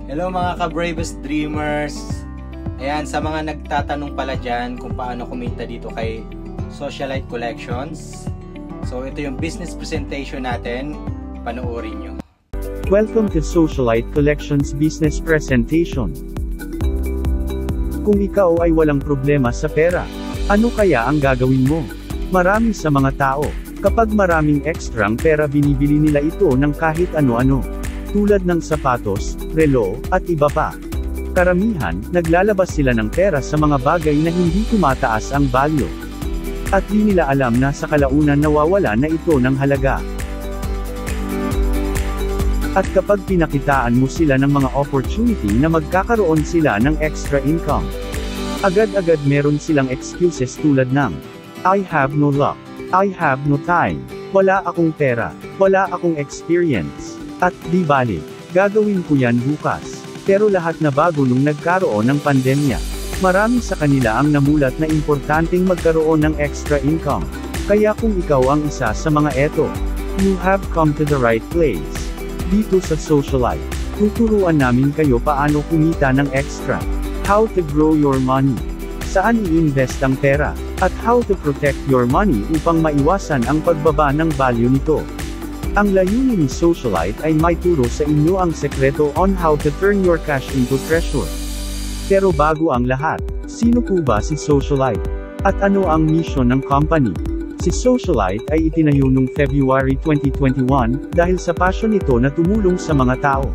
Hello mga ka-bravest dreamers. Ayan, sa mga nagtatanong pala dyan kung paano kumita dito kay Socialite Collections. So ito yung business presentation natin. Panoorin nyo. Welcome to Socialite Collections Business Presentation. Kung ikaw ay walang problema sa pera, ano kaya ang gagawin mo? Marami sa mga tao, kapag maraming ekstrang pera binibili nila ito ng kahit ano-ano. Tulad ng sapatos, relo, at iba pa. Karamihan, naglalabas sila ng pera sa mga bagay na hindi tumataas ang value. At di nila alam na sa kalaunan nawawala na ito ng halaga. At kapag pinakitaan mo sila ng mga opportunity na magkakaroon sila ng extra income, agad-agad meron silang excuses tulad ng, I have no luck, I have no time, wala akong pera, wala akong experience. At di bali, gagawin ko yan bukas. Pero lahat na bago nung nagkaroon ng pandemya. Marami sa kanila ang namulat na importanteng magkaroon ng extra income. Kaya kung ikaw ang isa sa mga eto, you have come to the right place. Dito sa Socialite, tuturuan namin kayo paano kumita ng extra, how to grow your money, saan i-invest ang pera, at how to protect your money upang maiwasan ang pagbaba ng value nito. Ang layunin ni Socialite ay maituro sa inyo ang sekreto on how to turn your cash into treasure. Pero bago ang lahat, sino po ba si Socialite? At ano ang mission ng company? Si Socialite ay itinayo noong February 2021, dahil sa passion nito na tumulong sa mga tao.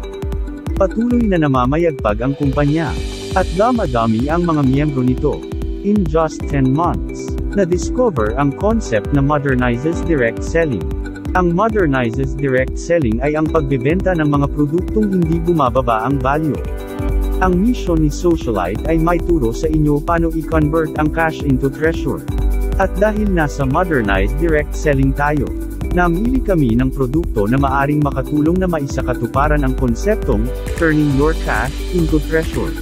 Patuloy na namamayagpag ang kumpanya, at dama-dami ang mga miyembro nito. In just 10 months, na-discover ang concept na modernizes direct selling. Ang modernizes direct selling ay ang pagbebenta ng mga produktong hindi bumababa ang value. Ang mission ni Socialite ay maituro sa inyo paano i-convert ang cash into treasure. At dahil nasa modernized direct selling tayo, namili kami ng produkto na maaring makatulong na maisakatuparan ang konseptong turning your cash into treasure.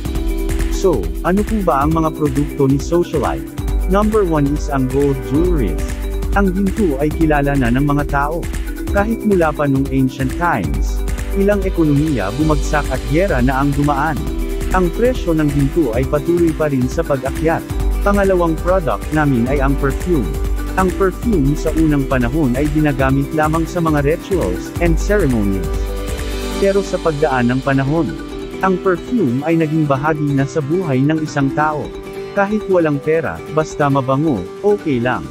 So, ano po ba ang mga produkto ni Socialite? Number 1 is ang gold jewelries. Ang ginto ay kilala na ng mga tao. Kahit mula pa nung ancient times, ilang ekonomiya bumagsak at gyera na ang dumaan. Ang presyo ng ginto ay patuloy pa rin sa pag-akyat. Pangalawang product namin ay ang perfume. Ang perfume sa unang panahon ay ginagamit lamang sa mga rituals and ceremonies. Pero sa pagdaan ng panahon, ang perfume ay naging bahagi na sa buhay ng isang tao. Kahit walang pera, basta mabango, okay lang.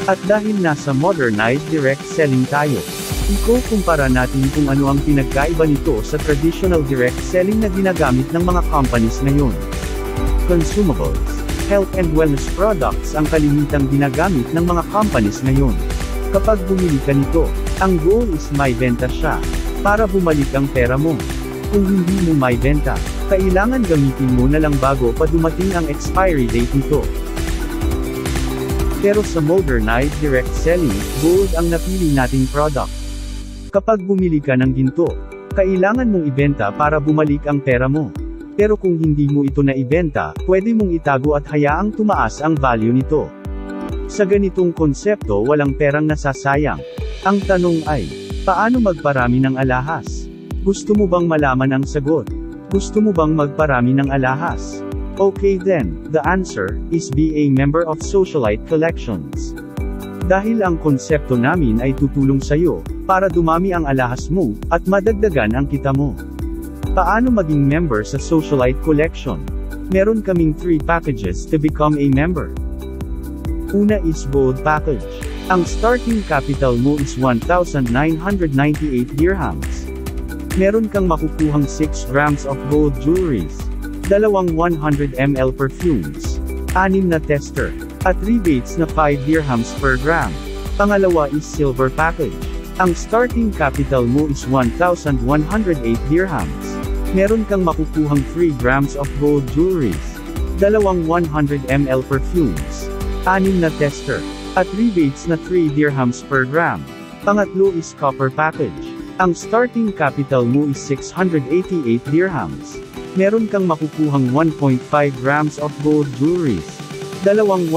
At dahil nasa modernized direct selling tayo, ikukumpara natin kung ano ang pinagkaiba nito sa traditional direct selling na ginagamit ng mga companies ngayon. Consumables, health and wellness products ang kalimitang ginagamit ng mga companies ngayon. Kapag bumili ka nito, ang goal is may benta siya, para bumalik ang pera mo. Kung hindi mo may benta, kailangan gamitin mo na lang bago pa dumating ang expiry date nito. Pero sa modernized direct selling, gold ang napili nating product. Kapag bumili ka ng ginto, kailangan mong ibenta para bumalik ang pera mo. Pero kung hindi mo ito na ibenta, pwede mong itago at hayaang tumaas ang value nito. Sa ganitong konsepto walang perang nasasayang. Ang tanong ay, paano magparami ng alahas? Gusto mo bang malaman ang sagot? Gusto mo bang magparami ng alahas? Okay then, the answer is be a member of Socialite Collections. Dahil ang konsepto namin ay tutulong sa'yo, para dumami ang alahas mo, at madagdagan ang kita mo. Paano maging member sa Socialite Collection? Meron kaming 3 packages to become a member. Una is Gold Package. Ang starting capital mo is 1,998 dirhams. Meron kang makukuhang 6 grams of gold jewelries, 2 100 ml perfumes, 6 na tester, at rebates na 5 dirhams per gram. Pangalawa is Silver Package. Ang starting capital mo is 1,108 dirhams. Meron kang makukuhang 3 grams of gold jewelries, 2 100 ml perfumes, 6 na tester, at rebates na 3 dirhams per gram. Pangatlo is Copper Package. Ang starting capital mo is 688 dirhams. Meron kang makukuhang 1.5 grams of gold jewelries, 2 100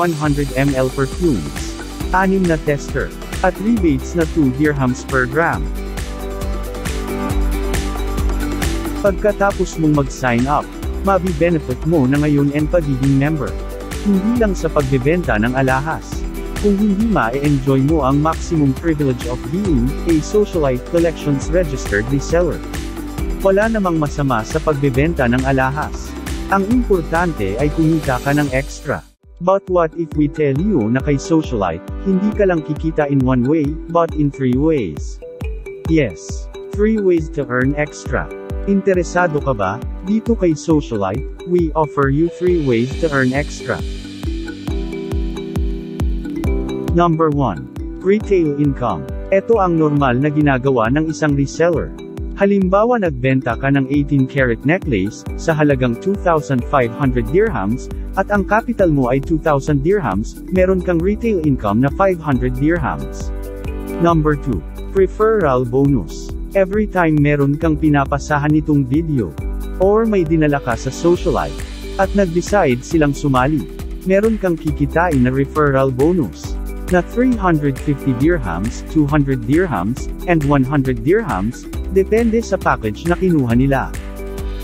ml perfumes, 6 na tester, at rebates na 2 dirhams per gram. Pagkatapos mong mag-sign up, mabi-benefit mo na ngayon ang pagiging member. Hindi lang sa pagbebenta ng alahas. Kung hindi ma-enjoy mo ang maximum privilege of being a Socialite Collections registered reseller. Wala namang masama sa pagbebenta ng alahas. Ang importante ay kumita ka ng extra. But what if we tell you na kay Socialite, hindi ka lang kikita in one way, but in 3 ways? Yes, 3 ways to earn extra. Interesado ka ba? Dito kay Socialite, we offer you 3 ways to earn extra. Number 1. Retail income. Ito ang normal na ginagawa ng isang reseller. Halimbawa nagbenta ka ng 18-karat necklace, sa halagang 2,500 dirhams, at ang capital mo ay 2,000 dirhams, meron kang retail income na 500 dirhams. Number 2. Referral bonus. Every time meron kang pinapasahan nitong video, or may dinala ka sa Socialite, at nag-decide silang sumali, meron kang kikitain na referral bonus, na 350 dirhams, 200 dirhams, and 100 dirhams, depende sa package na kinuha nila.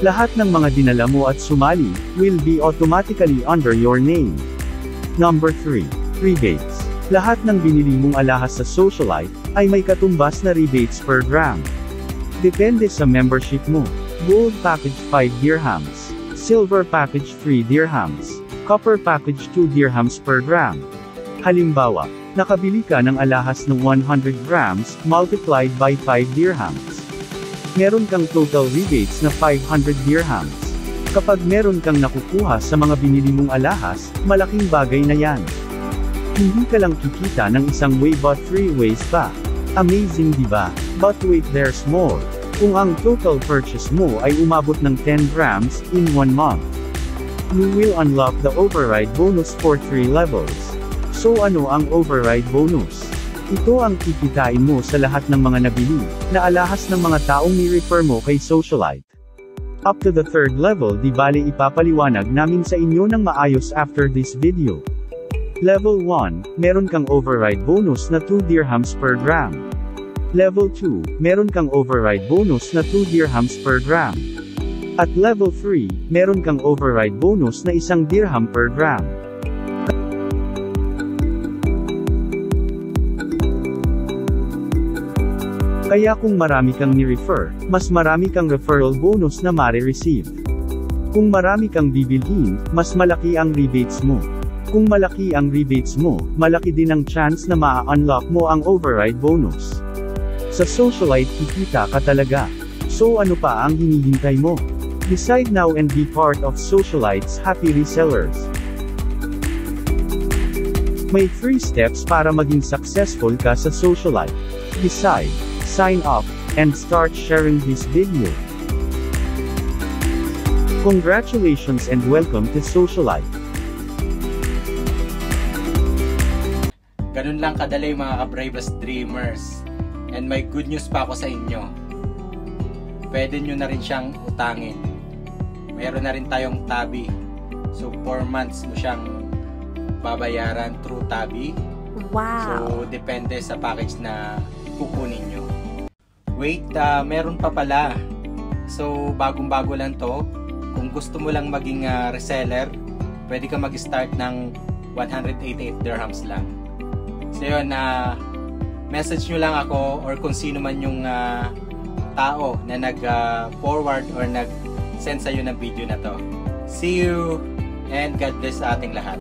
Lahat ng mga dinala mo at sumali, will be automatically under your name. Number 3. Rebates. Lahat ng binili mong alahas sa Socialite, ay may katumbas na rebates per gram. Depende sa membership mo. Gold package 5 dirhams. Silver package 3 dirhams. Copper package 2 dirhams per gram. Halimbawa, nakabili ka ng alahas ng 100 grams, multiplied by 5 dirhams. Meron kang total rebates na 500 dirhams. Kapag meron kang nakukuha sa mga binili mong alahas, malaking bagay na yan. Hindi ka lang kikita ng isang way but 3 ways pa. Amazing diba? But wait, there's more. Kung ang total purchase mo ay umabot ng 10 grams in 1 month, you will unlock the override bonus for 3 levels. So ano ang override bonus? Ito ang kikitain mo sa lahat ng mga nabili na alahas ng mga taong ni-refer mo kay Socialite. Up to the 3rd level, di bale ipapaliwanag namin sa inyo ng maayos after this video. Level 1, meron kang override bonus na 2 dirhams per gram. Level 2, meron kang override bonus na 2 dirhams per gram. At level 3, meron kang override bonus na 1 dirham per gram. Kaya kung marami kang ni-refer, mas marami kang referral bonus na mare-receive. Kung marami kang bibilhin, mas malaki ang rebates mo. Kung malaki ang rebates mo, malaki din ang chance na ma-unlock mo ang override bonus. Sa Socialite kikita ka talaga. So ano pa ang hinihintay mo? Decide now and be part of Socialite's happy resellers. May 3 steps para maging successful ka sa Socialite. Decide, sign up, and start sharing this video. Congratulations and welcome to Socialite. Ganun lang kadali mga ka-Bravest Dreamers. And may good news pa ako sa inyo. Pwede nyo na rin siyang utangin. Meron na rin tayong tabi. So 4 months mo siyang babayaran through tabi. Wow! So depende sa package na kukunin nyo. Wait, meron pa pala. So bagong-bago lang to. Kung gusto mo lang maging reseller, pwede ka mag-start ng 188 dirhams lang. So yun, message nyo lang ako or kung sino man yung tao na nag-forward or nag-send sa'yo ng video na to. See you and God bless sa ating lahat.